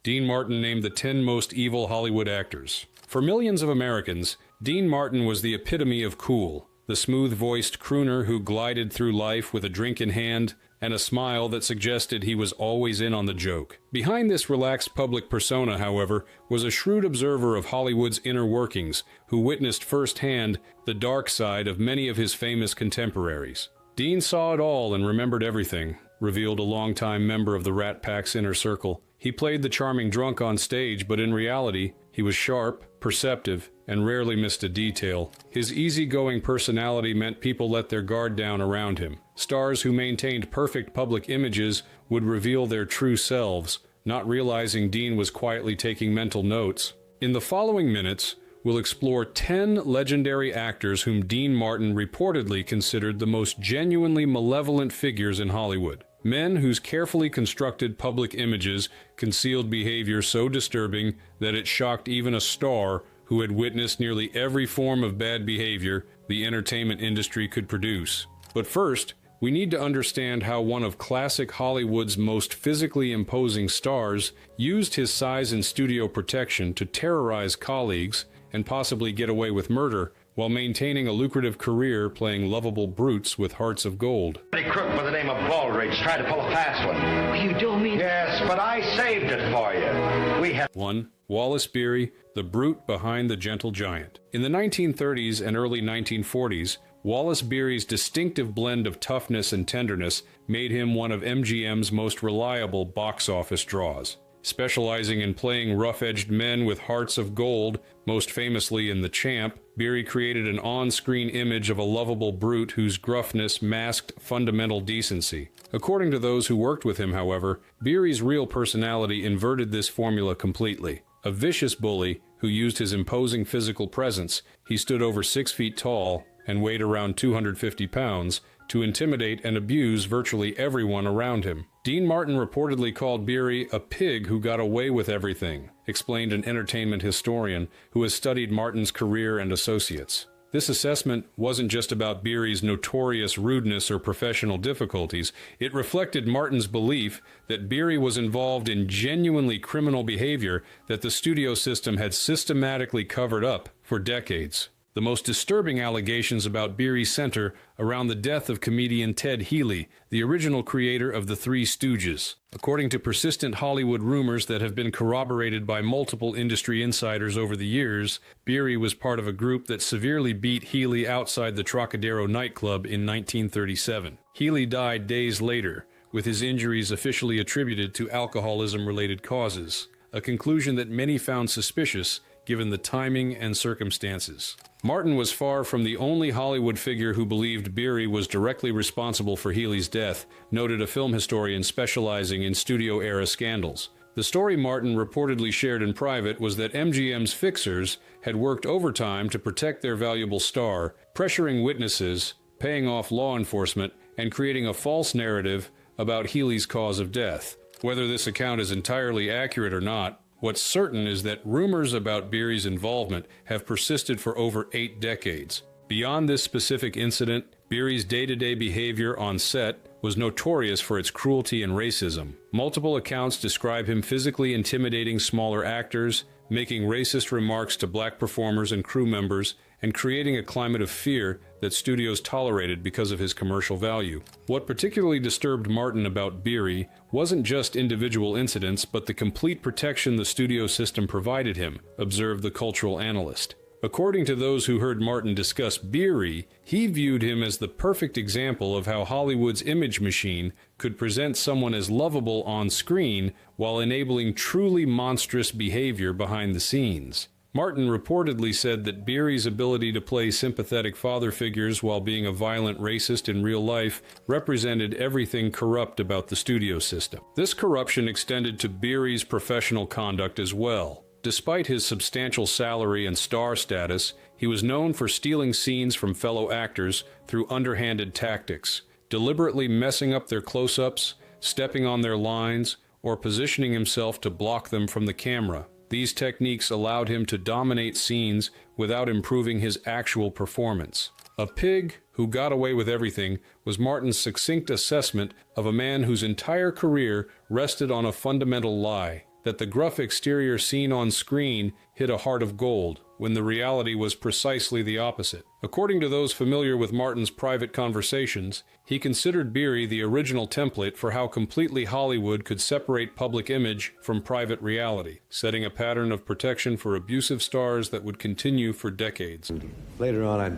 Dean Martin named the 10 most evil Hollywood actors. For millions of Americans, Dean Martin was the epitome of cool, the smooth-voiced crooner who glided through life with a drink in hand and a smile that suggested he was always in on the joke. Behind this relaxed public persona, however, was a shrewd observer of Hollywood's inner workings who witnessed firsthand the dark side of many of his famous contemporaries. Dean saw it all and remembered everything, revealed a longtime member of the Rat Pack's inner circle. He played the charming drunk on stage, but in reality, he was sharp, perceptive, and rarely missed a detail. His easygoing personality meant people let their guard down around him. Stars who maintained perfect public images would reveal their true selves, not realizing Dean was quietly taking mental notes. In the following minutes, we'll explore 10 legendary actors whom Dean Martin reportedly considered the most genuinely malevolent figures in Hollywood. Men whose carefully constructed public images concealed behavior so disturbing that it shocked even a star who had witnessed nearly every form of bad behavior the entertainment industry could produce. But first, we need to understand how one of classic Hollywood's most physically imposing stars used his size and studio protection to terrorize colleagues and possibly get away with murder, while maintaining a lucrative career playing lovable brutes with hearts of gold. A crook by the name of Baldridge tried to pull a fast one. You don't mean... Yes, but I saved it for you. We have... 1. Wallace Beery, the brute behind the gentle giant. In the 1930s and early 1940s, Wallace Beery's distinctive blend of toughness and tenderness made him one of MGM's most reliable box office draws. Specializing in playing rough-edged men with hearts of gold, most famously in The Champ, Beery created an on-screen image of a lovable brute whose gruffness masked fundamental decency. According to those who worked with him, however, Beery's real personality inverted this formula completely. A vicious bully who used his imposing physical presence, he stood over 6 feet tall and weighed around 250 pounds, to intimidate and abuse virtually everyone around him. Dean Martin reportedly called Beery a pig who got away with everything, explained an entertainment historian who has studied Martin's career and associates. This assessment wasn't just about Beery's notorious rudeness or professional difficulties. It reflected Martin's belief that Beery was involved in genuinely criminal behavior that the studio system had systematically covered up for decades. The most disturbing allegations about Beery center around the death of comedian Ted Healy, the original creator of the Three Stooges. According to persistent Hollywood rumors that have been corroborated by multiple industry insiders over the years, Beery was part of a group that severely beat Healy outside the Trocadero nightclub in 1937. Healy died days later, with his injuries officially attributed to alcoholism-related causes, a conclusion that many found suspicious given the timing and circumstances. Martin was far from the only Hollywood figure who believed Beery was directly responsible for Healy's death, noted a film historian specializing in studio-era scandals. The story Martin reportedly shared in private was that MGM's fixers had worked overtime to protect their valuable star, pressuring witnesses, paying off law enforcement, and creating a false narrative about Healy's cause of death. Whether this account is entirely accurate or not, what's certain is that rumors about Beery's involvement have persisted for over 8 decades. Beyond this specific incident, Beery's day-to-day behavior on set was notorious for its cruelty and racism. Multiple accounts describe him physically intimidating smaller actors, making racist remarks to black performers and crew members, and creating a climate of fear that studios tolerated because of his commercial value. What particularly disturbed Martin about Beery wasn't just individual incidents, but the complete protection the studio system provided him, observed the cultural analyst. According to those who heard Martin discuss Beery, he viewed him as the perfect example of how Hollywood's image machine could present someone as lovable on screen while enabling truly monstrous behavior behind the scenes. Martin reportedly said that Beery's ability to play sympathetic father figures while being a violent racist in real life represented everything corrupt about the studio system. This corruption extended to Beery's professional conduct as well. Despite his substantial salary and star status, he was known for stealing scenes from fellow actors through underhanded tactics, deliberately messing up their close-ups, stepping on their lines, or positioning himself to block them from the camera. These techniques allowed him to dominate scenes without improving his actual performance. A pig who got away with everything was Martin's succinct assessment of a man whose entire career rested on a fundamental lie. that the gruff exterior seen on screen hid a heart of gold, when the reality was precisely the opposite. According to those familiar with Martin's private conversations, he considered Beery the original template for how completely Hollywood could separate public image from private reality, setting a pattern of protection for abusive stars that would continue for decades. Later on, I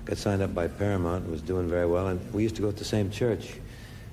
got signed up by Paramount and was doing very well, and we used to go to the same church,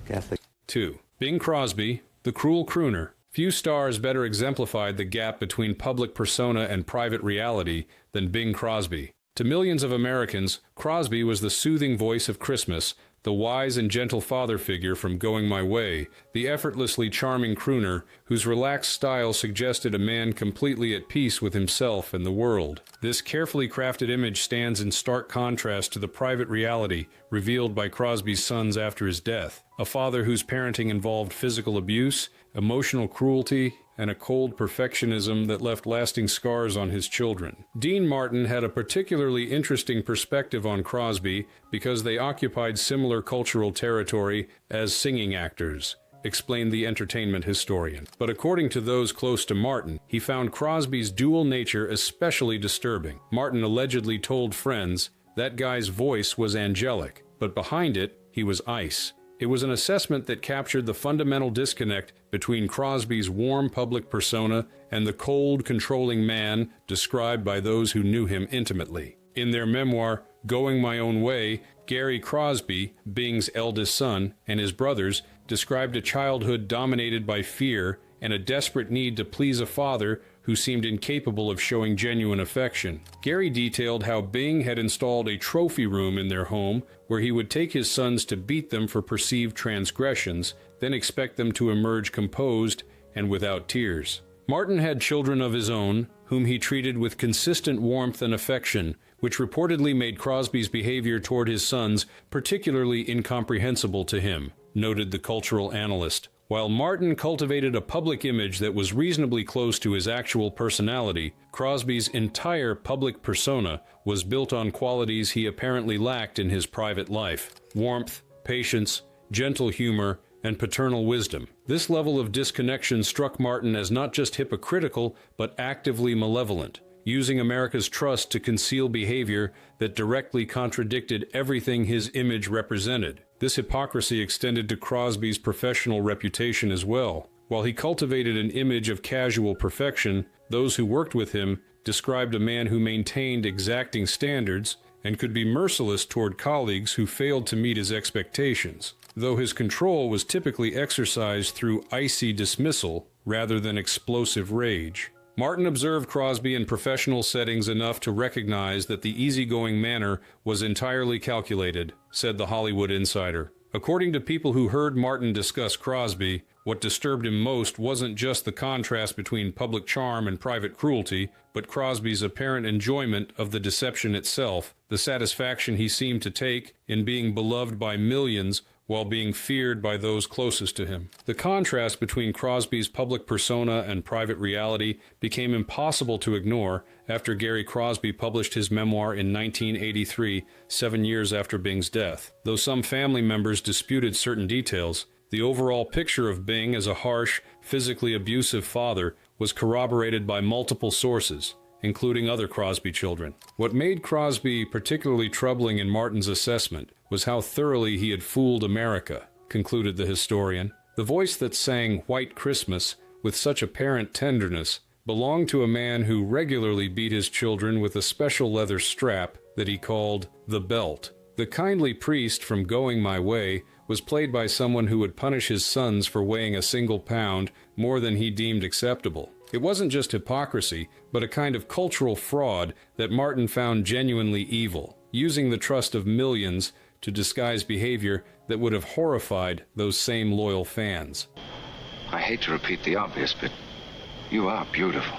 Catholic. 2. Bing Crosby, the cruel crooner. Few stars better exemplified the gap between public persona and private reality than Bing Crosby. To millions of Americans, Crosby was the soothing voice of Christmas, the wise and gentle father figure from Going My Way, the effortlessly charming crooner whose relaxed style suggested a man completely at peace with himself and the world. This carefully crafted image stands in stark contrast to the private reality revealed by Crosby's sons after his death, a father whose parenting involved physical abuse, emotional cruelty, and a cold perfectionism that left lasting scars on his children. Dean Martin had a particularly interesting perspective on Crosby because they occupied similar cultural territory as singing actors, explained the entertainment historian. But according to those close to Martin, he found Crosby's dual nature especially disturbing. Martin allegedly told friends, "That guy's voice was angelic, but behind it, he was ice." It was an assessment that captured the fundamental disconnect between Crosby's warm public persona and the cold, controlling man described by those who knew him intimately. In their memoir, Going My Own Way, Gary Crosby, Bing's eldest son, and his brothers described a childhood dominated by fear and a desperate need to please a father who seemed incapable of showing genuine affection. Gary detailed how Bing had installed a trophy room in their home where he would take his sons to beat them for perceived transgressions, then expect them to emerge composed and without tears. Martin had children of his own, whom he treated with consistent warmth and affection, which reportedly made Crosby's behavior toward his sons particularly incomprehensible to him, noted the cultural analyst. While Martin cultivated a public image that was reasonably close to his actual personality, Crosby's entire public persona was built on qualities he apparently lacked in his private life: warmth, patience, gentle humor, and paternal wisdom. This level of disconnection struck Martin as not just hypocritical, but actively malevolent, using America's trust to conceal behavior that directly contradicted everything his image represented. This hypocrisy extended to Crosby's professional reputation as well. While he cultivated an image of casual perfection, those who worked with him described a man who maintained exacting standards and could be merciless toward colleagues who failed to meet his expectations, though his control was typically exercised through icy dismissal rather than explosive rage. Martin observed Crosby in professional settings enough to recognize that the easygoing manner was entirely calculated, said the Hollywood Insider. According to people who heard Martin discuss Crosby, what disturbed him most wasn't just the contrast between public charm and private cruelty, but Crosby's apparent enjoyment of the deception itself, the satisfaction he seemed to take in being beloved by millions while being feared by those closest to him. The contrast between Crosby's public persona and private reality became impossible to ignore after Gary Crosby published his memoir in 1983, 7 years after Bing's death. Though some family members disputed certain details, the overall picture of Bing as a harsh, physically abusive father was corroborated by multiple sources, including other Crosby children. What made Crosby particularly troubling in Martin's assessment was how thoroughly he had fooled America, concluded the historian. The voice that sang White Christmas with such apparent tenderness belonged to a man who regularly beat his children with a special leather strap that he called the belt. The kindly priest from Going My Way was played by someone who would punish his sons for weighing a single pound more than he deemed acceptable. It wasn't just hypocrisy, but a kind of cultural fraud that Martin found genuinely evil, using the trust of millions to disguise behavior that would have horrified those same loyal fans. I hate to repeat the obvious, but you are beautiful.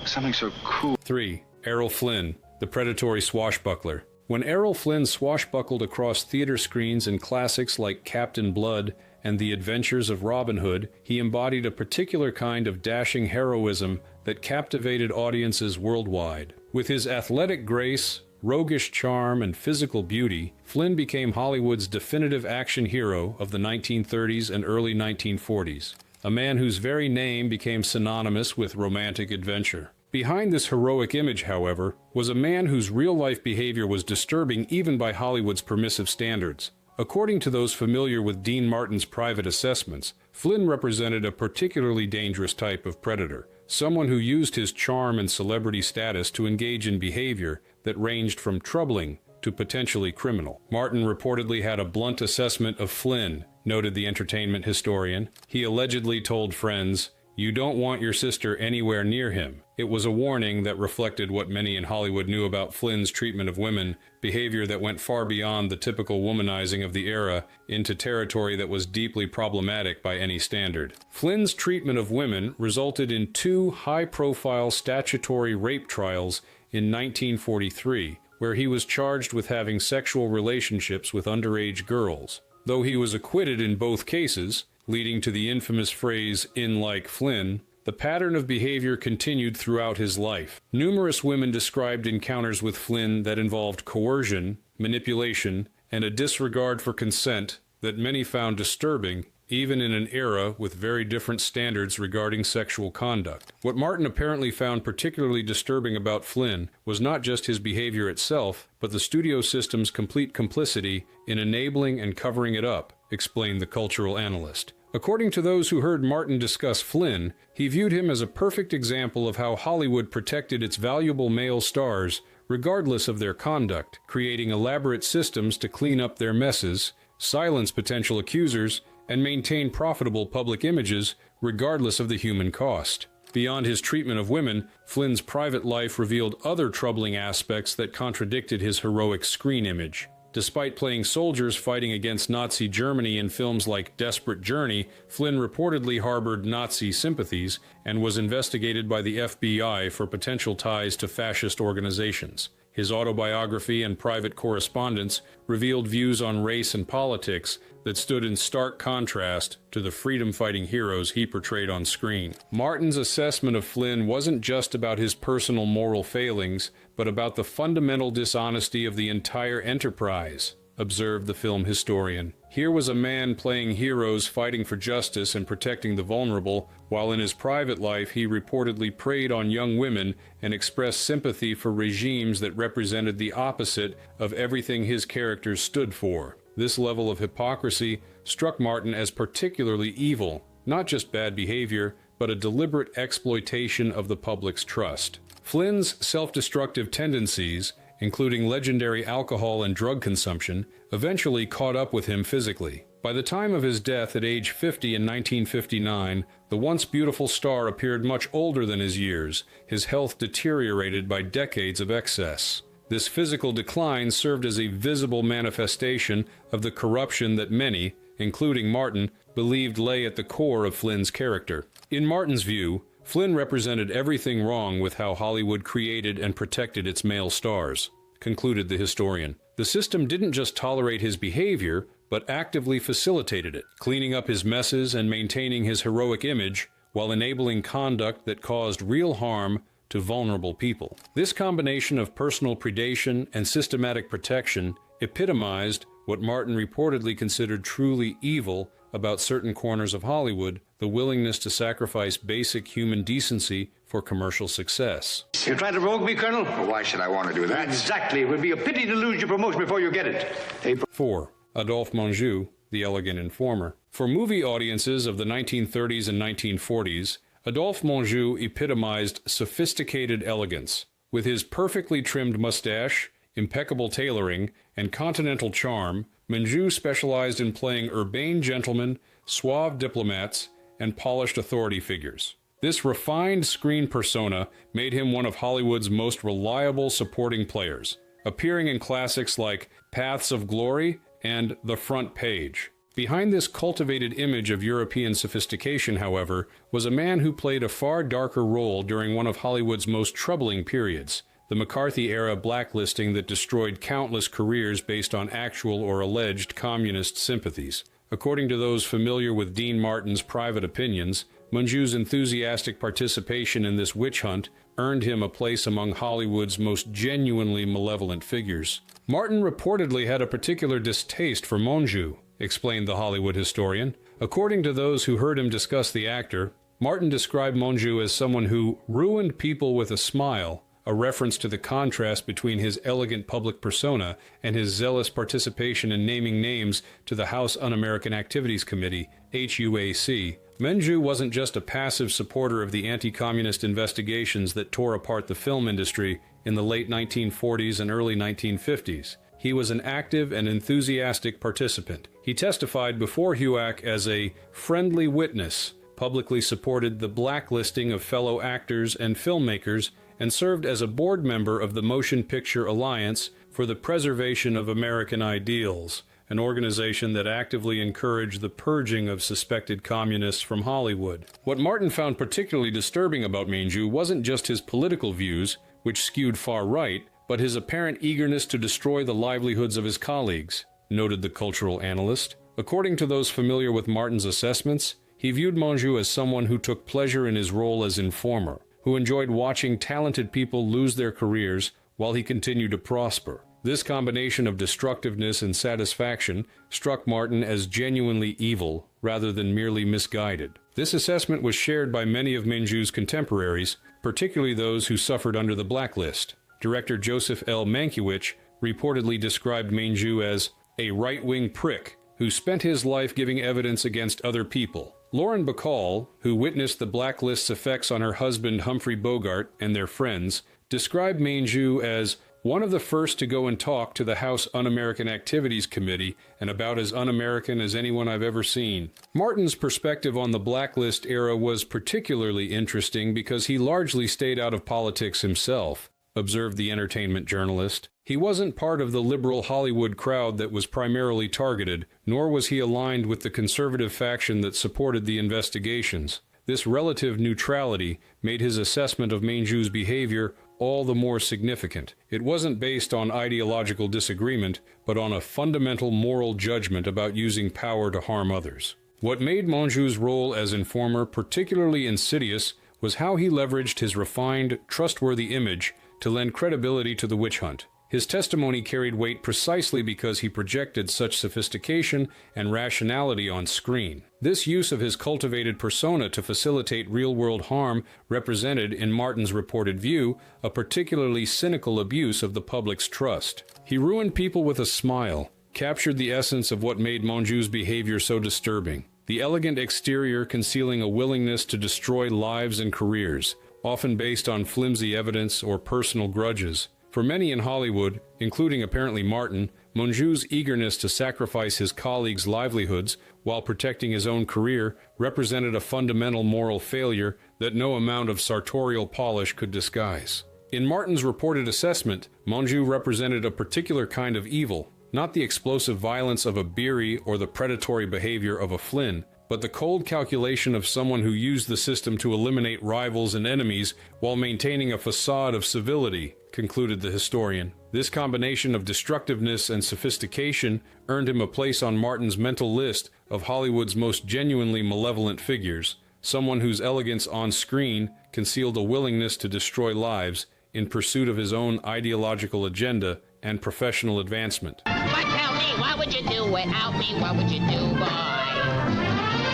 Something so cool. 3. Errol Flynn, the predatory swashbuckler. When Errol Flynn swashbuckled across theater screens in classics like Captain Blood and The Adventures of Robin Hood, he embodied a particular kind of dashing heroism that captivated audiences worldwide. With his athletic grace, roguish charm, and physical beauty, Flynn became Hollywood's definitive action hero of the 1930s and early 1940s. a man whose very name became synonymous with romantic adventure. Behind this heroic image, however, was a man whose real-life behavior was disturbing even by Hollywood's permissive standards. According to those familiar with Dean Martin's private assessments, Flynn represented a particularly dangerous type of predator, someone who used his charm and celebrity status to engage in behavior that ranged from troubling to potentially criminal. Martin reportedly had a blunt assessment of Flynn, noted the entertainment historian. He allegedly told friends, "You don't want your sister anywhere near him." It was a warning that reflected what many in Hollywood knew about Flynn's treatment of women, behavior that went far beyond the typical womanizing of the era into territory that was deeply problematic by any standard. Flynn's treatment of women resulted in 2 high-profile statutory rape trials in 1943, where he was charged with having sexual relationships with underage girls. Though he was acquitted in both cases, leading to the infamous phrase, "in like Flynn," the pattern of behavior continued throughout his life. Numerous women described encounters with Flynn that involved coercion, manipulation, and a disregard for consent that many found disturbing, even in an era with very different standards regarding sexual conduct. What Martin apparently found particularly disturbing about Flynn was not just his behavior itself, but the studio system's complete complicity in enabling and covering it up, explained the cultural analyst. According to those who heard Martin discuss Flynn, he viewed him as a perfect example of how Hollywood protected its valuable male stars regardless of their conduct, creating elaborate systems to clean up their messes, silence potential accusers, and maintain profitable public images regardless of the human cost. Beyond his treatment of women, Flynn's private life revealed other troubling aspects that contradicted his heroic screen image. Despite playing soldiers fighting against Nazi Germany in films like Desperate Journey, Flynn reportedly harbored Nazi sympathies and was investigated by the FBI for potential ties to fascist organizations. His autobiography and private correspondence revealed views on race and politics that stood in stark contrast to the freedom-fighting heroes he portrayed on screen. Martin's assessment of Flynn wasn't just about his personal moral failings, but about the fundamental dishonesty of the entire enterprise, observed the film historian. Here was a man playing heroes fighting for justice and protecting the vulnerable, while in his private life he reportedly preyed on young women and expressed sympathy for regimes that represented the opposite of everything his characters stood for. This level of hypocrisy struck Martin as particularly evil, not just bad behavior, but a deliberate exploitation of the public's trust. Flynn's self-destructive tendencies, including legendary alcohol and drug consumption, eventually caught up with him physically. By the time of his death at age 50 in 1959, the once beautiful star appeared much older than his years, his health deteriorated by decades of excess. This physical decline served as a visible manifestation of the corruption that many, including Martin, believed lay at the core of Flynn's character. In Martin's view, Flynn represented everything wrong with how Hollywood created and protected its male stars, concluded the historian. The system didn't just tolerate his behavior, but actively facilitated it, cleaning up his messes and maintaining his heroic image while enabling conduct that caused real harm to vulnerable people. This combination of personal predation and systematic protection epitomized what Martin reportedly considered truly evil about certain corners of Hollywood: the willingness to sacrifice basic human decency for commercial success. You're trying to rogue me, Colonel? Well, why should I want to do that? Exactly. It would be a pity to lose your promotion before you get it. 4. Adolphe Menjou, the elegant informer. For movie audiences of the 1930s and 1940s, Adolphe Menjou epitomized sophisticated elegance. With his perfectly trimmed mustache, impeccable tailoring, and continental charm, Menjou specialized in playing urbane gentlemen, suave diplomats, and polished authority figures. This refined screen persona made him one of Hollywood's most reliable supporting players, appearing in classics like Paths of Glory and The Front Page. Behind this cultivated image of European sophistication, however, was a man who played a far darker role during one of Hollywood's most troubling periods, the McCarthy-era blacklisting that destroyed countless careers based on actual or alleged communist sympathies. According to those familiar with Dean Martin's private opinions, Menjou's enthusiastic participation in this witch hunt earned him a place among Hollywood's most genuinely malevolent figures. Martin reportedly had a particular distaste for Menjou, explained the Hollywood historian. According to those who heard him discuss the actor, Martin described Monjou as someone who ruined people with a smile, a reference to the contrast between his elegant public persona and his zealous participation in naming names to the House Un-American Activities Committee, HUAC. Monjou wasn't just a passive supporter of the anti-communist investigations that tore apart the film industry in the late 1940s and early 1950s. He was an active and enthusiastic participant. He testified before HUAC as a friendly witness, publicly supported the blacklisting of fellow actors and filmmakers, and served as a board member of the Motion Picture Alliance for the Preservation of American Ideals, an organization that actively encouraged the purging of suspected communists from Hollywood. What Martin found particularly disturbing about Monjou wasn't just his political views, which skewed far right, but his apparent eagerness to destroy the livelihoods of his colleagues, noted the cultural analyst. According to those familiar with Martin's assessments, he viewed Monjou as someone who took pleasure in his role as informer, who enjoyed watching talented people lose their careers while he continued to prosper. This combination of destructiveness and satisfaction struck Martin as genuinely evil rather than merely misguided. This assessment was shared by many of Monjou's contemporaries, particularly those who suffered under the blacklist. Director Joseph L. Mankiewicz reportedly described Monjou as a right-wing prick who spent his life giving evidence against other people. Lauren Bacall, who witnessed the blacklist's effects on her husband Humphrey Bogart and their friends, described Monjou as one of the first to go and talk to the House Un-American Activities Committee and about as un-American as anyone I've ever seen. Martin's perspective on the blacklist era was particularly interesting because he largely stayed out of politics himself, observed the entertainment journalist. He wasn't part of the liberal Hollywood crowd that was primarily targeted, nor was he aligned with the conservative faction that supported the investigations. This relative neutrality made his assessment of Monjou's behavior all the more significant. It wasn't based on ideological disagreement, but on a fundamental moral judgment about using power to harm others. What made Monjou's role as informer particularly insidious was how he leveraged his refined, trustworthy image to lend credibility to the witch hunt. His testimony carried weight precisely because he projected such sophistication and rationality on screen. This use of his cultivated persona to facilitate real-world harm represented, in Martin's reported view, a particularly cynical abuse of the public's trust. He ruined people with a smile, captured the essence of what made Monjou's behavior so disturbing. The elegant exterior concealing a willingness to destroy lives and careers, often based on flimsy evidence or personal grudges. For many in Hollywood, including apparently Martin, Monjou's eagerness to sacrifice his colleagues' livelihoods while protecting his own career represented a fundamental moral failure that no amount of sartorial polish could disguise. In Martin's reported assessment, Monjou represented a particular kind of evil, not the explosive violence of a Beery or the predatory behavior of a Flynn, but the cold calculation of someone who used the system to eliminate rivals and enemies while maintaining a facade of civility, concluded the historian. This combination of destructiveness and sophistication earned him a place on Martin's mental list of Hollywood's most genuinely malevolent figures, someone whose elegance on screen concealed a willingness to destroy lives in pursuit of his own ideological agenda and professional advancement. But tell me, what would you do without me? What would you do, boy?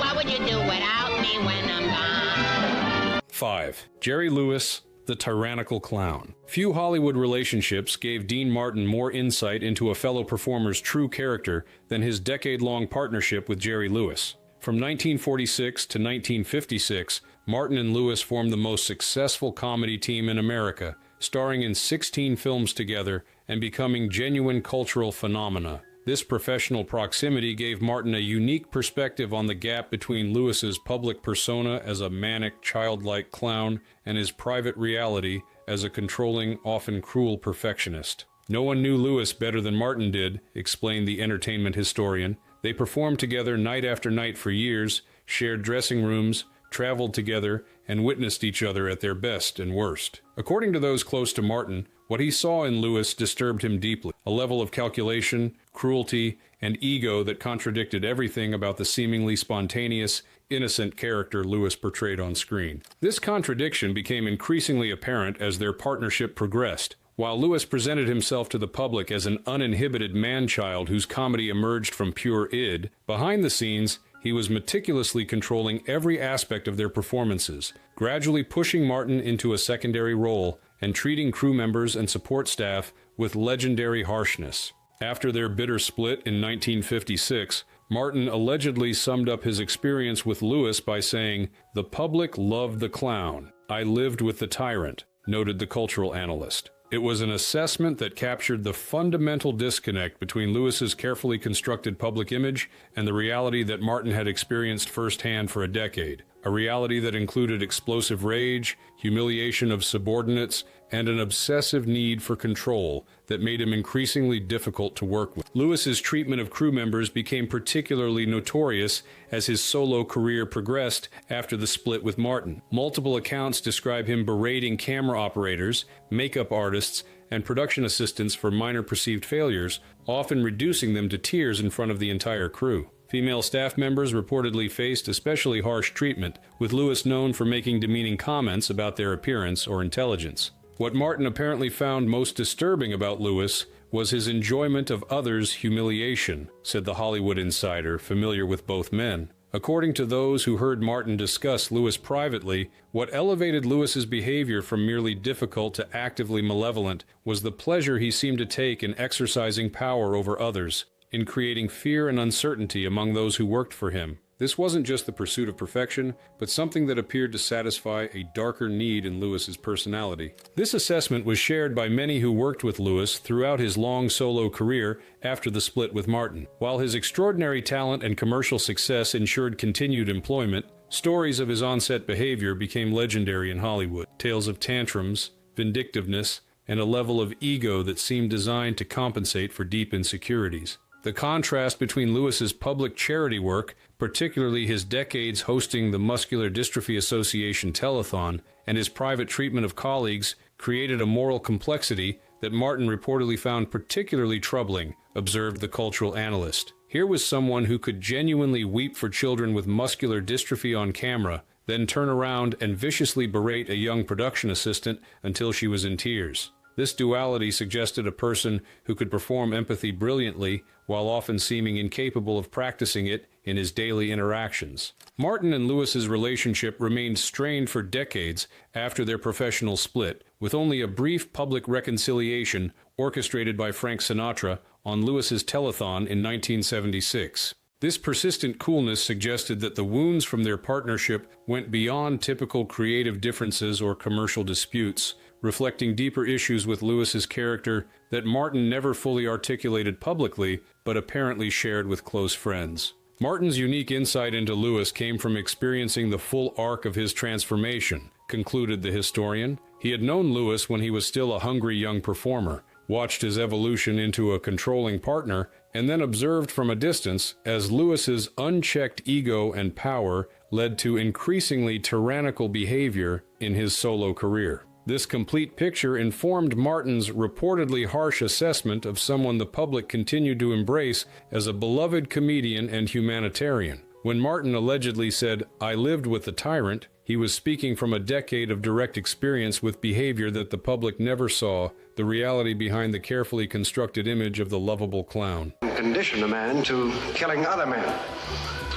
What would you do without me when I'm gone? 5. Jerry Lewis, the tyrannical clown. Few Hollywood relationships gave Dean Martin more insight into a fellow performer's true character than his decade-long partnership with Jerry Lewis. From 1946 to 1956, Martin and Lewis formed the most successful comedy team in America, starring in 16 films together and becoming genuine cultural phenomena. This professional proximity gave Martin a unique perspective on the gap between Lewis's public persona as a manic, childlike clown and his private reality as a controlling, often cruel perfectionist. No one knew Lewis better than Martin did, explained the entertainment historian. They performed together night after night for years, shared dressing rooms, traveled together, and witnessed each other at their best and worst. According to those close to Martin, what he saw in Lewis disturbed him deeply, a level of calculation, cruelty, and ego that contradicted everything about the seemingly spontaneous, innocent character Lewis portrayed on screen. This contradiction became increasingly apparent as their partnership progressed. While Lewis presented himself to the public as an uninhibited man-child whose comedy emerged from pure id, behind the scenes, he was meticulously controlling every aspect of their performances, gradually pushing Martin into a secondary role and treating crew members and support staff with legendary harshness. After their bitter split in 1956, Martin allegedly summed up his experience with Lewis by saying, "The public loved the clown. I lived with the tyrant," noted the cultural analyst. It was an assessment that captured the fundamental disconnect between Lewis's carefully constructed public image and the reality that Martin had experienced firsthand for a decade, a reality that included explosive rage, humiliation of subordinates, and an obsessive need for control that made him increasingly difficult to work with. Lewis's treatment of crew members became particularly notorious as his solo career progressed after the split with Martin. Multiple accounts describe him berating camera operators, makeup artists, and production assistants for minor perceived failures, often reducing them to tears in front of the entire crew. Female staff members reportedly faced especially harsh treatment, with Lewis known for making demeaning comments about their appearance or intelligence. What Martin apparently found most disturbing about Lewis was his enjoyment of others' humiliation, said the Hollywood Insider, familiar with both men. According to those who heard Martin discuss Lewis privately, what elevated Lewis's behavior from merely difficult to actively malevolent was the pleasure he seemed to take in exercising power over others, in creating fear and uncertainty among those who worked for him. This wasn't just the pursuit of perfection, but something that appeared to satisfy a darker need in Lewis's personality. This assessment was shared by many who worked with Lewis throughout his long solo career after the split with Martin. While his extraordinary talent and commercial success ensured continued employment, stories of his on-set behavior became legendary in Hollywood. Tales of tantrums, vindictiveness, and a level of ego that seemed designed to compensate for deep insecurities. The contrast between Lewis's public charity work, particularly his decades hosting the Muscular Dystrophy Association telethon, and his private treatment of colleagues, created a moral complexity that Martin reportedly found particularly troubling, observed the cultural analyst. Here was someone who could genuinely weep for children with muscular dystrophy on camera, then turn around and viciously berate a young production assistant until she was in tears. This duality suggested a person who could perform empathy brilliantly while often seeming incapable of practicing it in his daily interactions. Martin and Lewis's relationship remained strained for decades after their professional split, with only a brief public reconciliation orchestrated by Frank Sinatra on Lewis's telethon in 1976. This persistent coolness suggested that the wounds from their partnership went beyond typical creative differences or commercial disputes, reflecting deeper issues with Lewis's character that Martin never fully articulated publicly, but apparently shared with close friends. Martin's unique insight into Lewis came from experiencing the full arc of his transformation, concluded the historian. He had known Lewis when he was still a hungry young performer, watched his evolution into a controlling partner, and then observed from a distance as Lewis's unchecked ego and power led to increasingly tyrannical behavior in his solo career. This complete picture informed Martin's reportedly harsh assessment of someone the public continued to embrace as a beloved comedian and humanitarian. When Martin allegedly said, "I lived with the tyrant," he was speaking from a decade of direct experience with behavior that the public never saw, the reality behind the carefully constructed image of the lovable clown. Condition a man to killing other men.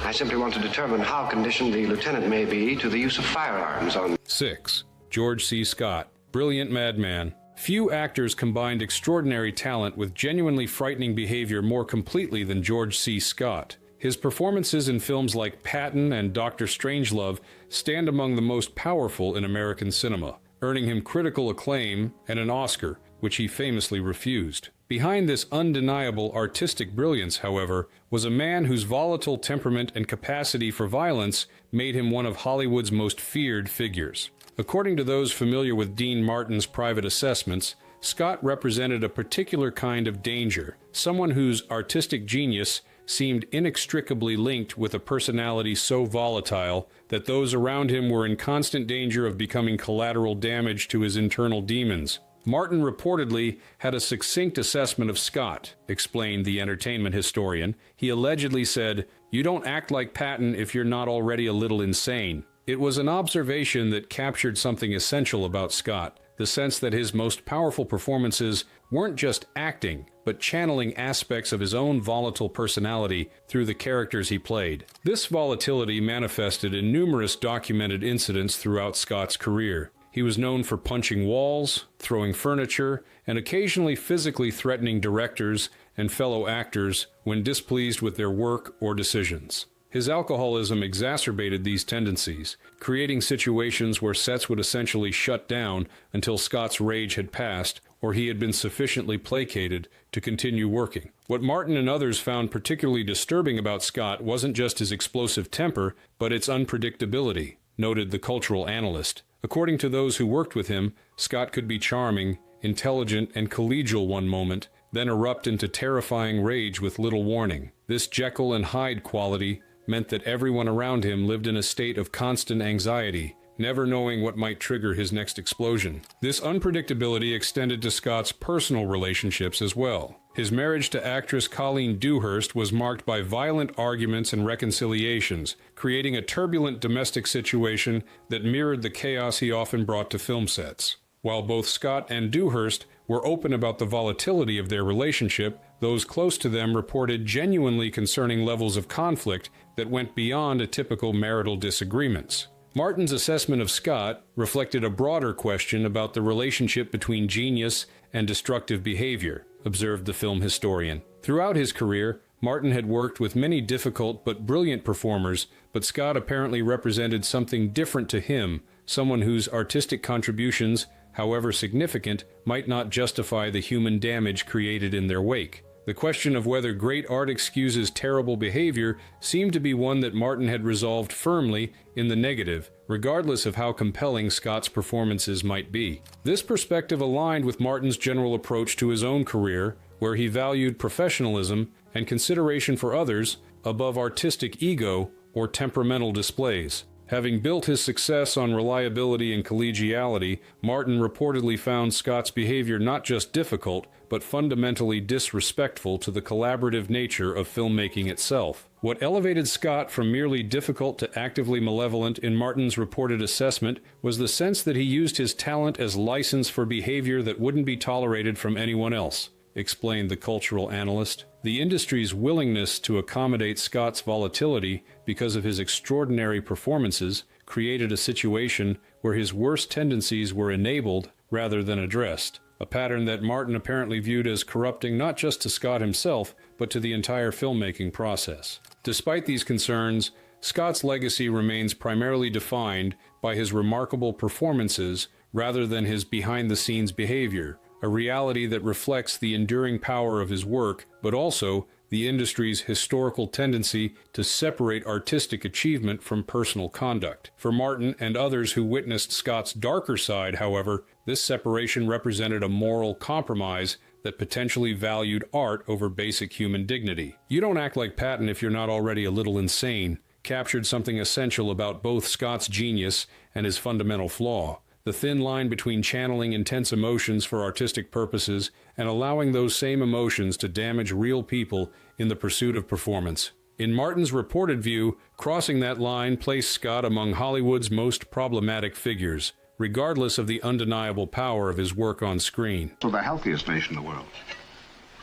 I simply want to determine how conditioned the lieutenant may be to the use of firearms on... 6. George C. Scott, brilliant madman. Few actors combined extraordinary talent with genuinely frightening behavior more completely than George C. Scott. His performances in films like Patton and Dr. Strangelove stand among the most powerful in American cinema, earning him critical acclaim and an Oscar, which he famously refused. Behind this undeniable artistic brilliance, however, was a man whose volatile temperament and capacity for violence made him one of Hollywood's most feared figures. According to those familiar with Dean Martin's private assessments, Scott represented a particular kind of danger, someone whose artistic genius seemed inextricably linked with a personality so volatile that those around him were in constant danger of becoming collateral damage to his internal demons. Martin reportedly had a succinct assessment of Scott, explained the entertainment historian. He allegedly said, "You don't act like Patton if you're not already a little insane." It was an observation that captured something essential about Scott, the sense that his most powerful performances weren't just acting, but channeling aspects of his own volatile personality through the characters he played. This volatility manifested in numerous documented incidents throughout Scott's career. He was known for punching walls, throwing furniture, and occasionally physically threatening directors and fellow actors when displeased with their work or decisions. His alcoholism exacerbated these tendencies, creating situations where sets would essentially shut down until Scott's rage had passed or he had been sufficiently placated to continue working. What Martin and others found particularly disturbing about Scott wasn't just his explosive temper, but its unpredictability, noted the cultural analyst. According to those who worked with him, Scott could be charming, intelligent, and collegial one moment, then erupt into terrifying rage with little warning. This Jekyll and Hyde quality meant that everyone around him lived in a state of constant anxiety, never knowing what might trigger his next explosion. This unpredictability extended to Scott's personal relationships as well. His marriage to actress Colleen Dewhurst was marked by violent arguments and reconciliations, creating a turbulent domestic situation that mirrored the chaos he often brought to film sets. While both Scott and Dewhurst were open about the volatility of their relationship, those close to them reported genuinely concerning levels of conflict that went beyond a typical marital disagreements. Martin's assessment of Scott reflected a broader question about the relationship between genius and destructive behavior, observed the film historian. Throughout his career, Martin had worked with many difficult but brilliant performers, but Scott apparently represented something different to him, someone whose artistic contributions, however significant, might not justify the human damage created in their wake. The question of whether great art excuses terrible behavior seemed to be one that Martin had resolved firmly in the negative, regardless of how compelling Scott's performances might be. This perspective aligned with Martin's general approach to his own career, where he valued professionalism and consideration for others above artistic ego or temperamental displays. Having built his success on reliability and collegiality, Martin reportedly found Scott's behavior not just difficult, but fundamentally disrespectful to the collaborative nature of filmmaking itself. What elevated Scott from merely difficult to actively malevolent in Martin's reported assessment was the sense that he used his talent as license for behavior that wouldn't be tolerated from anyone else, explained the cultural analyst. The industry's willingness to accommodate Scott's volatility because of his extraordinary performances created a situation where his worst tendencies were enabled rather than addressed, a pattern that Martin apparently viewed as corrupting not just to Scott himself, but to the entire filmmaking process. Despite these concerns, Scott's legacy remains primarily defined by his remarkable performances rather than his behind-the-scenes behavior, a reality that reflects the enduring power of his work, but also the industry's historical tendency to separate artistic achievement from personal conduct. For Martin and others who witnessed Scott's darker side, however, this separation represented a moral compromise that potentially valued art over basic human dignity. "You don't act like Patton if you're not already a little insane," captured something essential about both Scott's genius and his fundamental flaw. The thin line between channeling intense emotions for artistic purposes and allowing those same emotions to damage real people in the pursuit of performance. In Martin's reported view, crossing that line placed Scott among Hollywood's most problematic figures, regardless of the undeniable power of his work on screen. So the healthiest nation in the world.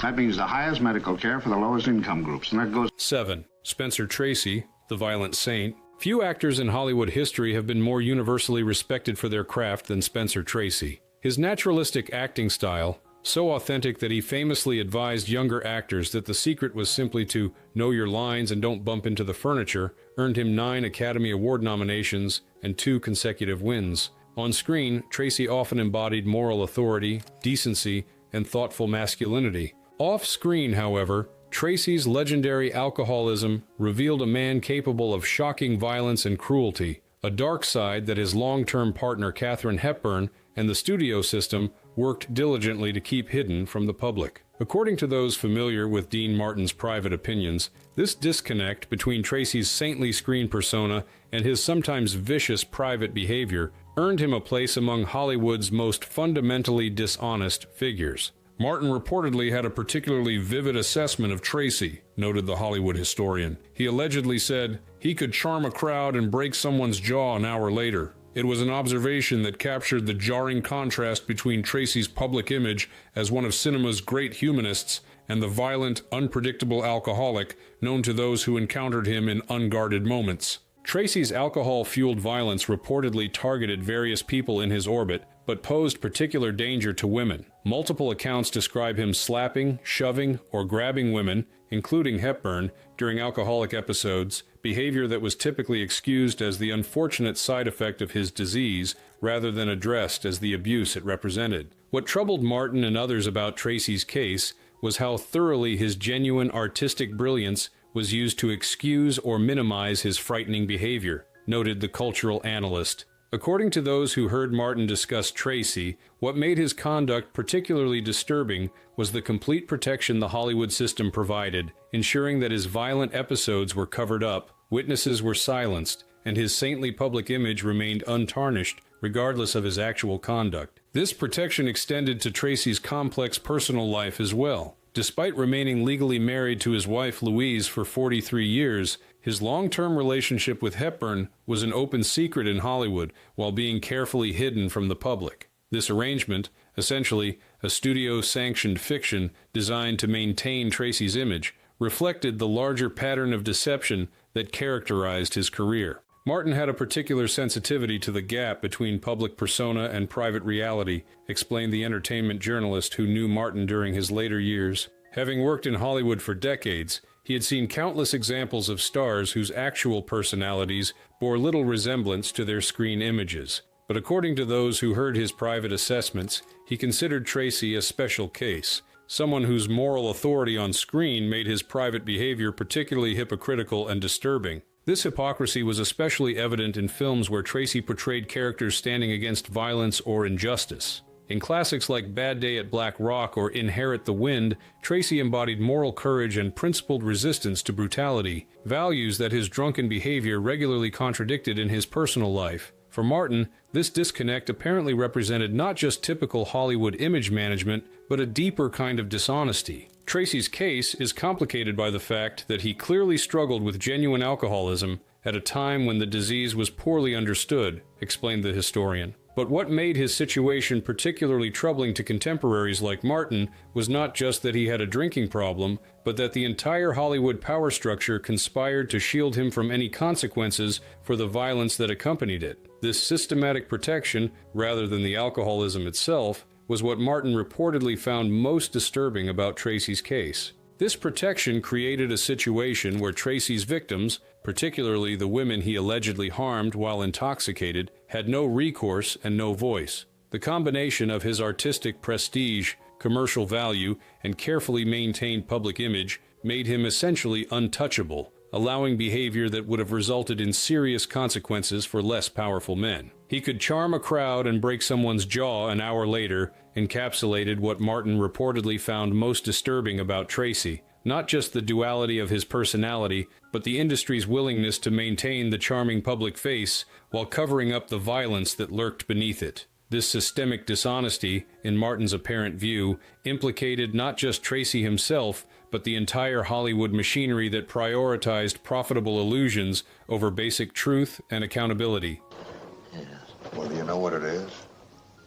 That means the highest medical care for the lowest income groups, and that goes... 7. Spencer Tracy, the Violent Saint. Few actors in Hollywood history have been more universally respected for their craft than Spencer Tracy. His naturalistic acting style, so authentic that he famously advised younger actors that the secret was simply to know your lines and don't bump into the furniture, earned him 9 Academy Award nominations and 2 consecutive wins. On screen, Tracy often embodied moral authority, decency, and thoughtful masculinity. Off-screen, however, Tracy's legendary alcoholism revealed a man capable of shocking violence and cruelty, a dark side that his long-term partner Katharine Hepburn and the studio system worked diligently to keep hidden from the public. According to those familiar with Dean Martin's private opinions, this disconnect between Tracy's saintly screen persona and his sometimes vicious private behavior earned him a place among Hollywood's most fundamentally dishonest figures. Martin reportedly had a particularly vivid assessment of Tracy, noted the Hollywood historian. He allegedly said, "He could charm a crowd and break someone's jaw an hour later." It was an observation that captured the jarring contrast between Tracy's public image as one of cinema's great humanists and the violent, unpredictable alcoholic known to those who encountered him in unguarded moments. Tracy's alcohol-fueled violence reportedly targeted various people in his orbit, but posed particular danger to women. Multiple accounts describe him slapping, shoving, or grabbing women, including Hepburn, during alcoholic episodes, behavior that was typically excused as the unfortunate side effect of his disease, rather than addressed as the abuse it represented. What troubled Martin and others about Tracy's case was how thoroughly his genuine artistic brilliance was used to excuse or minimize his frightening behavior, noted the cultural analyst. According to those who heard Martin discuss Tracy, what made his conduct particularly disturbing was the complete protection the Hollywood system provided, ensuring that his violent episodes were covered up, witnesses were silenced, and his saintly public image remained untarnished, regardless of his actual conduct. This protection extended to Tracy's complex personal life as well. Despite remaining legally married to his wife Louise for 43 years, his long-term relationship with Hepburn was an open secret in Hollywood while being carefully hidden from the public. This arrangement, essentially a studio-sanctioned fiction designed to maintain Tracy's image, reflected the larger pattern of deception that characterized his career. Martin had a particular sensitivity to the gap between public persona and private reality, explained the entertainment journalist who knew Martin during his later years. Having worked in Hollywood for decades, he had seen countless examples of stars whose actual personalities bore little resemblance to their screen images. But according to those who heard his private assessments, he considered Tracy a special case, someone whose moral authority on screen made his private behavior particularly hypocritical and disturbing. This hypocrisy was especially evident in films where Tracy portrayed characters standing against violence or injustice. In classics like Bad Day at Black Rock or Inherit the Wind, Tracy embodied moral courage and principled resistance to brutality, values that his drunken behavior regularly contradicted in his personal life. For Martin, this disconnect apparently represented not just typical Hollywood image management, but a deeper kind of dishonesty. Tracy's case is complicated by the fact that he clearly struggled with genuine alcoholism at a time when the disease was poorly understood, explained the historian. But what made his situation particularly troubling to contemporaries like Martin was not just that he had a drinking problem, but that the entire Hollywood power structure conspired to shield him from any consequences for the violence that accompanied it. This systematic protection, rather than the alcoholism itself, was what Martin reportedly found most disturbing about Tracy's case. This protection created a situation where Tracy's victims, particularly the women he allegedly harmed while intoxicated, had no recourse and no voice. The combination of his artistic prestige, commercial value, and carefully maintained public image made him essentially untouchable, allowing behavior that would have resulted in serious consequences for less powerful men. He could charm a crowd and break someone's jaw an hour later, encapsulated what Martin reportedly found most disturbing about Tracy. Not just the duality of his personality, but the industry's willingness to maintain the charming public face while covering up the violence that lurked beneath it. This systemic dishonesty, in Martin's apparent view, implicated not just Tracy himself, but the entire Hollywood machinery that prioritized profitable illusions over basic truth and accountability. Well, do you know what it is?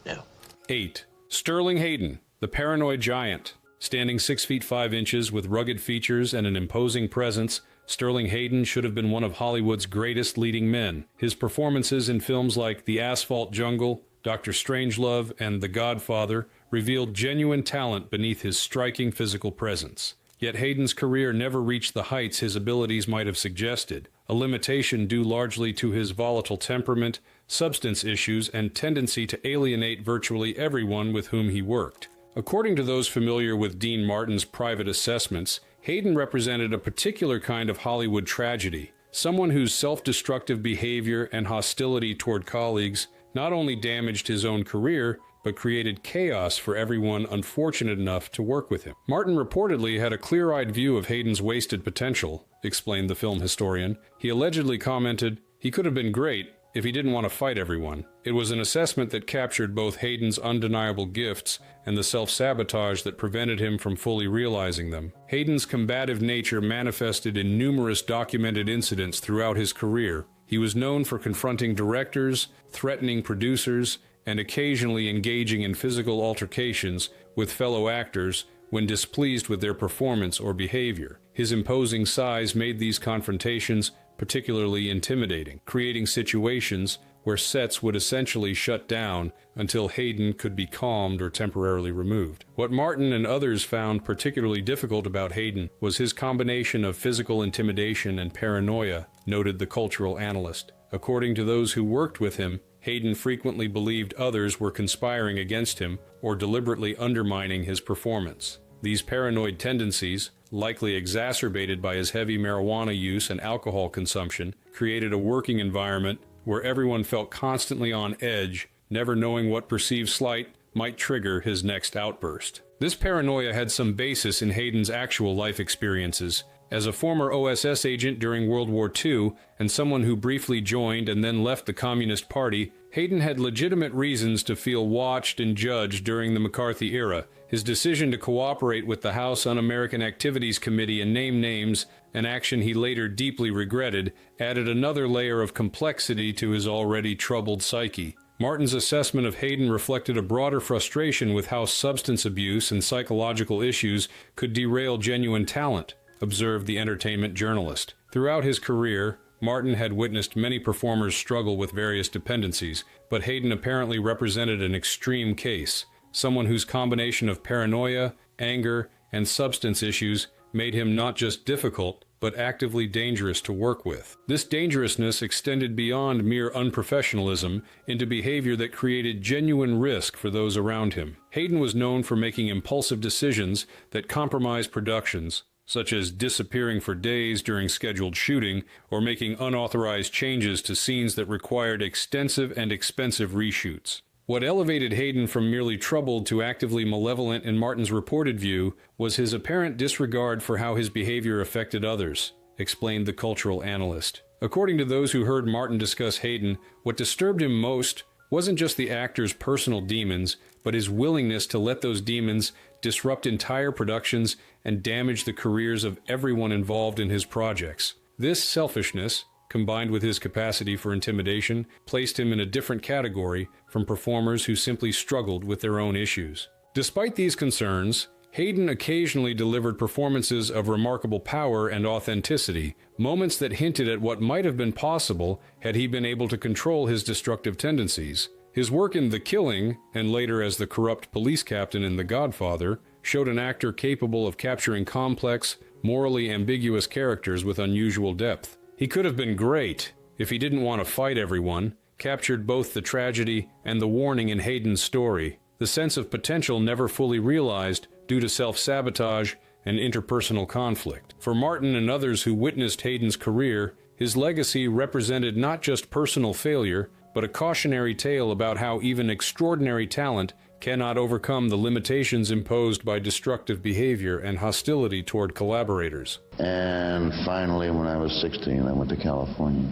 No. 8. Sterling Hayden, the paranoid giant. Standing 6 feet 5 inches with rugged features and an imposing presence, Sterling Hayden should have been one of Hollywood's greatest leading men. His performances in films like The Asphalt Jungle, Dr. Strangelove, and The Godfather revealed genuine talent beneath his striking physical presence. Yet Hayden's career never reached the heights his abilities might have suggested, a limitation due largely to his volatile temperament, substance issues, and tendency to alienate virtually everyone with whom he worked. According to those familiar with Dean Martin's private assessments, Hayden represented a particular kind of Hollywood tragedy, someone whose self-destructive behavior and hostility toward colleagues not only damaged his own career, but created chaos for everyone unfortunate enough to work with him. Martin reportedly had a clear-eyed view of Hayden's wasted potential, explained the film historian. He allegedly commented, "He could have been great if he didn't want to fight everyone." It was an assessment that captured both Hayden's undeniable gifts and the self-sabotage that prevented him from fully realizing them. Hayden's combative nature manifested in numerous documented incidents throughout his career. He was known for confronting directors, threatening producers, and occasionally engaging in physical altercations with fellow actors when displeased with their performance or behavior. His imposing size made these confrontations particularly intimidating, creating situations where sets would essentially shut down until Hayden could be calmed or temporarily removed. What Martin and others found particularly difficult about Hayden was his combination of physical intimidation and paranoia, noted the cultural analyst. According to those who worked with him, Hayden frequently believed others were conspiring against him or deliberately undermining his performance. These paranoid tendencies, likely exacerbated by his heavy marijuana use and alcohol consumption, created a working environment where everyone felt constantly on edge, never knowing what perceived slight might trigger his next outburst. This paranoia had some basis in Hayden's actual life experiences. As a former OSS agent during World War II and someone who briefly joined and then left the Communist Party, Hayden had legitimate reasons to feel watched and judged during the McCarthy era. His decision to cooperate with the House Un-American Activities Committee and name names, an action he later deeply regretted, added another layer of complexity to his already troubled psyche. Martin's assessment of Hayden reflected a broader frustration with how substance abuse and psychological issues could derail genuine talent, observed the entertainment journalist. Throughout his career, Martin had witnessed many performers struggle with various dependencies, but Hayden apparently represented an extreme case, someone whose combination of paranoia, anger, and substance issues made him not just difficult, but actively dangerous to work with. This dangerousness extended beyond mere unprofessionalism into behavior that created genuine risk for those around him. Hayden was known for making impulsive decisions that compromised productions, such as disappearing for days during scheduled shooting or making unauthorized changes to scenes that required extensive and expensive reshoots. What elevated Hayden from merely troubled to actively malevolent in Martin's reported view was his apparent disregard for how his behavior affected others, explained the cultural analyst. According to those who heard Martin discuss Hayden, what disturbed him most wasn't just the actor's personal demons, but his willingness to let those demons disrupt entire productions and damage the careers of everyone involved in his projects. This selfishness, combined with his capacity for intimidation, placed him in a different category from performers who simply struggled with their own issues. Despite these concerns, Hayden occasionally delivered performances of remarkable power and authenticity, moments that hinted at what might have been possible had he been able to control his destructive tendencies. His work in The Killing, and later as the corrupt police captain in The Godfather, showed an actor capable of capturing complex, morally ambiguous characters with unusual depth. He could have been great if he didn't want to fight everyone, captured both the tragedy and the warning in Hayden's story, the sense of potential never fully realized due to self-sabotage and interpersonal conflict. For Martin and others who witnessed Hayden's career, his legacy represented not just personal failure, but a cautionary tale about how even extraordinary talent cannot overcome the limitations imposed by destructive behavior and hostility toward collaborators. And finally, when I was 16, I went to California.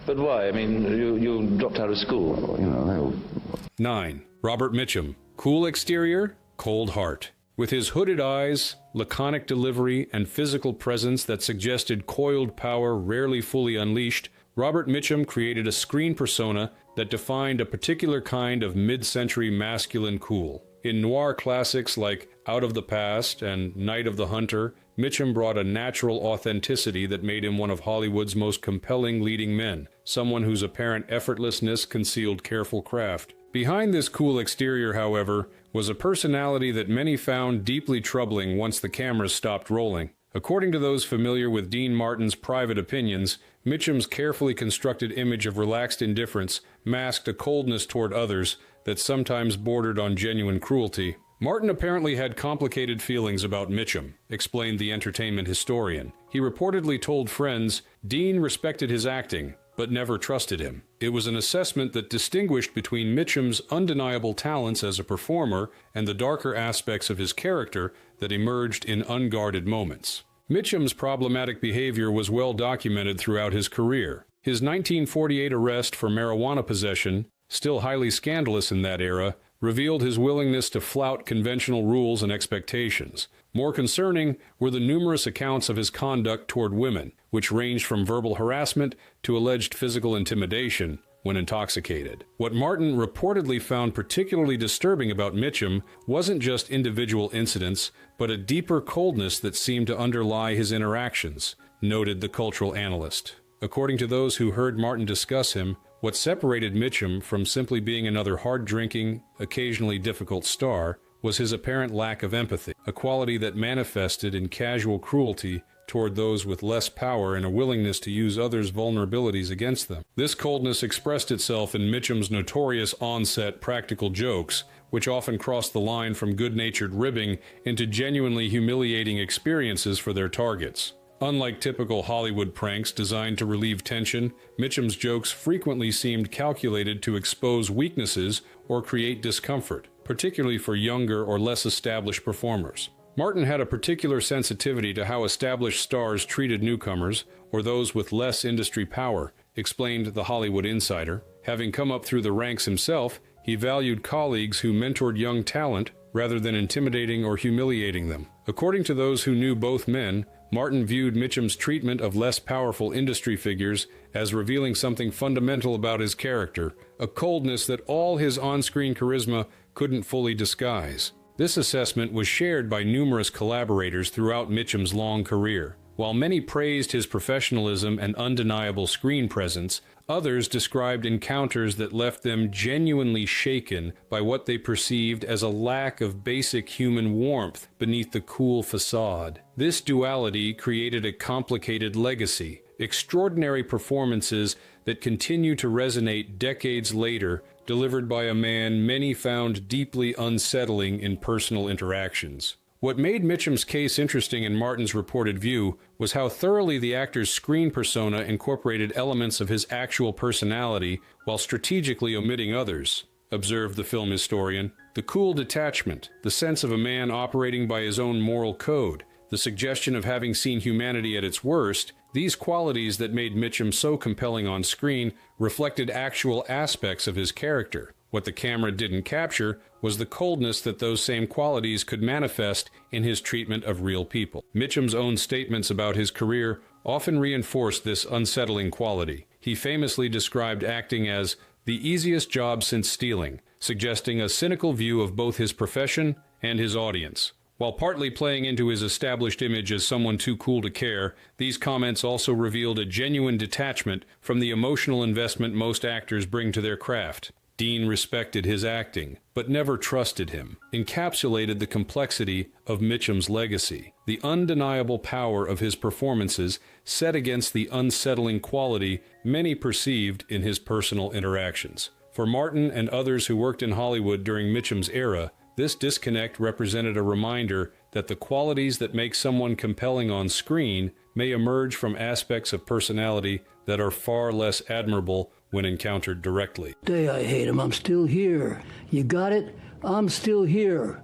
But why? I mean, you dropped out of school. Well, you know, 9. Robert Mitchum. Cool exterior, cold heart. With his hooded eyes, laconic delivery, and physical presence that suggested coiled power rarely fully unleashed, Robert Mitchum created a screen persona that defined a particular kind of mid-century masculine cool. In noir classics like Out of the Past and Night of the Hunter, Mitchum brought a natural authenticity that made him one of Hollywood's most compelling leading men, someone whose apparent effortlessness concealed careful craft. Behind this cool exterior, however, was a personality that many found deeply troubling once the cameras stopped rolling. According to those familiar with Dean Martin's private opinions, Mitchum's carefully constructed image of relaxed indifference masked a coldness toward others that sometimes bordered on genuine cruelty. Martin apparently had complicated feelings about Mitchum, explained the entertainment historian. He reportedly told friends Dean respected his acting, but never trusted him. It was an assessment that distinguished between Mitchum's undeniable talents as a performer and the darker aspects of his character that emerged in unguarded moments. Mitchum's problematic behavior was well documented throughout his career. His 1948 arrest for marijuana possession, still highly scandalous in that era, revealed his willingness to flout conventional rules and expectations. More concerning were the numerous accounts of his conduct toward women, which ranged from verbal harassment to alleged physical intimidation when intoxicated. What Martin reportedly found particularly disturbing about Mitchum wasn't just individual incidents, but a deeper coldness that seemed to underlie his interactions, noted the cultural analyst. According to those who heard Martin discuss him, what separated Mitchum from simply being another hard-drinking, occasionally difficult star was his apparent lack of empathy, a quality that manifested in casual cruelty toward those with less power and a willingness to use others' vulnerabilities against them. This coldness expressed itself in Mitchum's notorious on-set practical jokes, which often crossed the line from good-natured ribbing into genuinely humiliating experiences for their targets. Unlike typical Hollywood pranks designed to relieve tension, Mitchum's jokes frequently seemed calculated to expose weaknesses or create discomfort, particularly for younger or less established performers. Martin had a particular sensitivity to how established stars treated newcomers or those with less industry power, explained The Hollywood Insider. Having come up through the ranks himself, he valued colleagues who mentored young talent rather than intimidating or humiliating them. According to those who knew both men, Martin viewed Mitchum's treatment of less powerful industry figures as revealing something fundamental about his character, a coldness that all his on-screen charisma couldn't fully disguise. This assessment was shared by numerous collaborators throughout Mitchum's long career. While many praised his professionalism and undeniable screen presence, others described encounters that left them genuinely shaken by what they perceived as a lack of basic human warmth beneath the cool facade. This duality created a complicated legacy, extraordinary performances that continue to resonate decades later, delivered by a man many found deeply unsettling in personal interactions. What made Mitchum's case interesting in Martin's reported view was how thoroughly the actor's screen persona incorporated elements of his actual personality while strategically omitting others, observed the film historian. The cool detachment, the sense of a man operating by his own moral code, the suggestion of having seen humanity at its worst, these qualities that made Mitchum so compelling on screen reflected actual aspects of his character. What the camera didn't capture was the coldness that those same qualities could manifest in his treatment of real people. Mitchum's own statements about his career often reinforced this unsettling quality. He famously described acting as the easiest job since stealing, suggesting a cynical view of both his profession and his audience. While partly playing into his established image as someone too cool to care, these comments also revealed a genuine detachment from the emotional investment most actors bring to their craft. Dean respected his acting, but never trusted him, encapsulated the complexity of Mitchum's legacy, the undeniable power of his performances set against the unsettling quality many perceived in his personal interactions. For Martin and others who worked in Hollywood during Mitchum's era, this disconnect represented a reminder that the qualities that make someone compelling on screen may emerge from aspects of personality that are far less admirable when encountered directly. Day I hate him, I'm still here. You got it? I'm still here.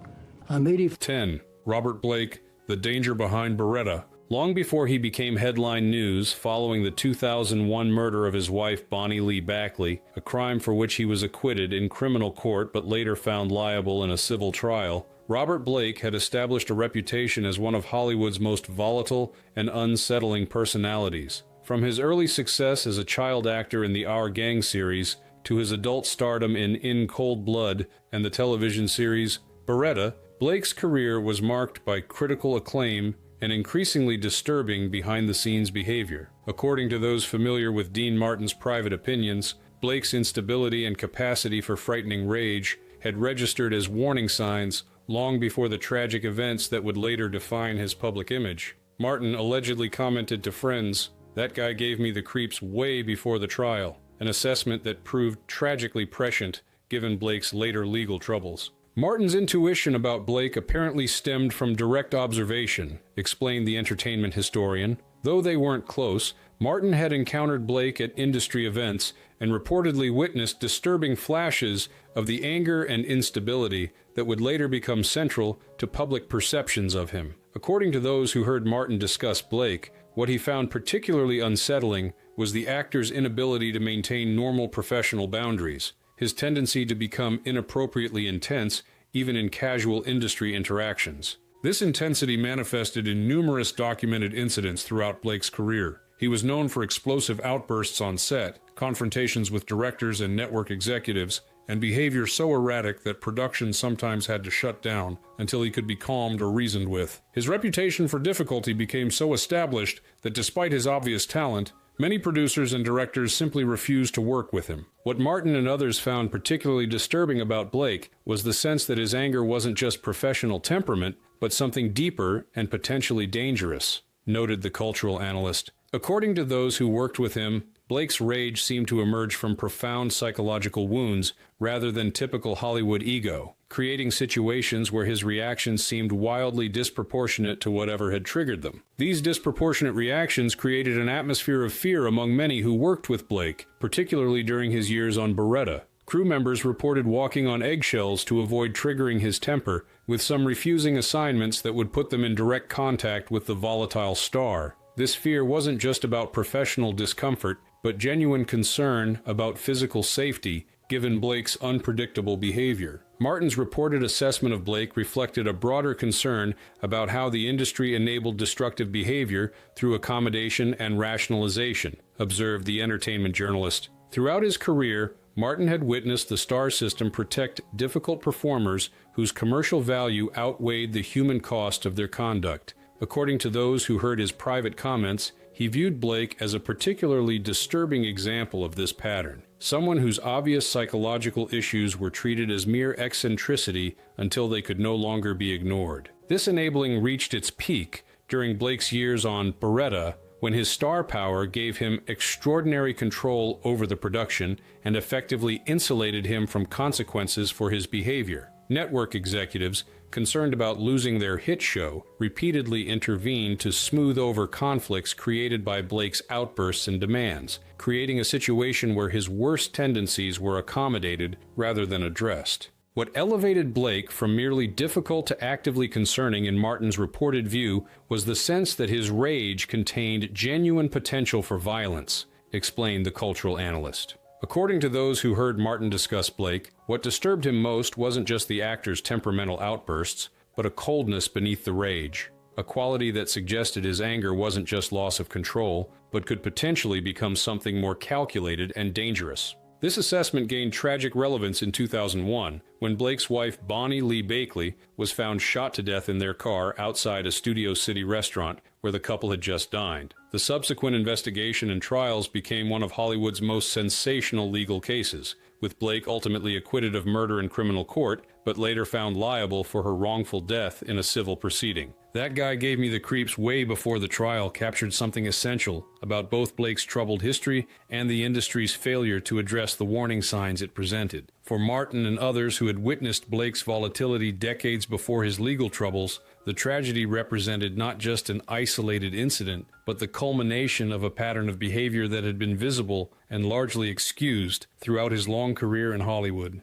I'm 80. 10. Robert Blake, The Danger Behind Beretta. Long before he became headline news following the 2001 murder of his wife Bonnie Lee Backley, a crime for which he was acquitted in criminal court but later found liable in a civil trial, Robert Blake had established a reputation as one of Hollywood's most volatile and unsettling personalities. From his early success as a child actor in the Our Gang series to his adult stardom in Cold Blood and the television series Beretta, Blake's career was marked by critical acclaim and increasingly disturbing behind-the-scenes behavior. According to those familiar with Dean Martin's private opinions, Blake's instability and capacity for frightening rage had registered as warning signs long before the tragic events that would later define his public image. Martin allegedly commented to friends, "That guy gave me the creeps way before the trial," an assessment that proved tragically prescient given Blake's later legal troubles. Martin's intuition about Blake apparently stemmed from direct observation, explained the entertainment historian. Though they weren't close, Martin had encountered Blake at industry events and reportedly witnessed disturbing flashes of the anger and instability that would later become central to public perceptions of him. According to those who heard Martin discuss Blake, what he found particularly unsettling was the actor's inability to maintain normal professional boundaries. his tendency to become inappropriately intense even in casual industry interactions. This intensity manifested in numerous documented incidents throughout Blake's career. He was known for explosive outbursts on set, confrontations with directors and network executives, and behavior so erratic that production sometimes had to shut down until he could be calmed or reasoned with. His reputation for difficulty became so established that despite his obvious talent, many producers and directors simply refused to work with him. What Martin and others found particularly disturbing about Blake was the sense that his anger wasn't just professional temperament, but something deeper and potentially dangerous, noted the cultural analyst. According to those who worked with him, Blake's rage seemed to emerge from profound psychological wounds rather than typical Hollywood ego, creating situations where his reactions seemed wildly disproportionate to whatever had triggered them. These disproportionate reactions created an atmosphere of fear among many who worked with Blake, particularly during his years on Baretta. Crew members reported walking on eggshells to avoid triggering his temper, with some refusing assignments that would put them in direct contact with the volatile star. This fear wasn't just about professional discomfort, but genuine concern about physical safety, given Blake's unpredictable behavior. Martin's reported assessment of Blake reflected a broader concern about how the industry enabled destructive behavior through accommodation and rationalization, observed the entertainment journalist. Throughout his career, Martin had witnessed the star system protect difficult performers whose commercial value outweighed the human cost of their conduct. According to those who heard his private comments, he viewed Blake as a particularly disturbing example of this pattern, someone whose obvious psychological issues were treated as mere eccentricity until they could no longer be ignored. This enabling reached its peak during Blake's years on Baretta, when his star power gave him extraordinary control over the production and effectively insulated him from consequences for his behavior. Network executives, concerned about losing their hit show, repeatedly intervened to smooth over conflicts created by Blake's outbursts and demands, creating a situation where his worst tendencies were accommodated rather than addressed. What elevated Blake from merely difficult to actively concerning in Martin's reported view was the sense that his rage contained genuine potential for violence, explained the cultural analyst. According to those who heard Martin discuss Blake, what disturbed him most wasn't just the actor's temperamental outbursts, but a coldness beneath the rage, a quality that suggested his anger wasn't just loss of control, but could potentially become something more calculated and dangerous. This assessment gained tragic relevance in 2001, when Blake's wife Bonnie Lee Bakley was found shot to death in their car outside a Studio City restaurant where the couple had just dined. The subsequent investigation and trials became one of Hollywood's most sensational legal cases, with Blake ultimately acquitted of murder in criminal court, but later found liable for her wrongful death in a civil proceeding. That Guy Gave Me the Creeps way before the trial captured something essential about both Blake's troubled history and the industry's failure to address the warning signs it presented. For Martin and others who had witnessed Blake's volatility decades before his legal troubles, the tragedy represented not just an isolated incident, but the culmination of a pattern of behavior that had been visible and largely excused throughout his long career in Hollywood.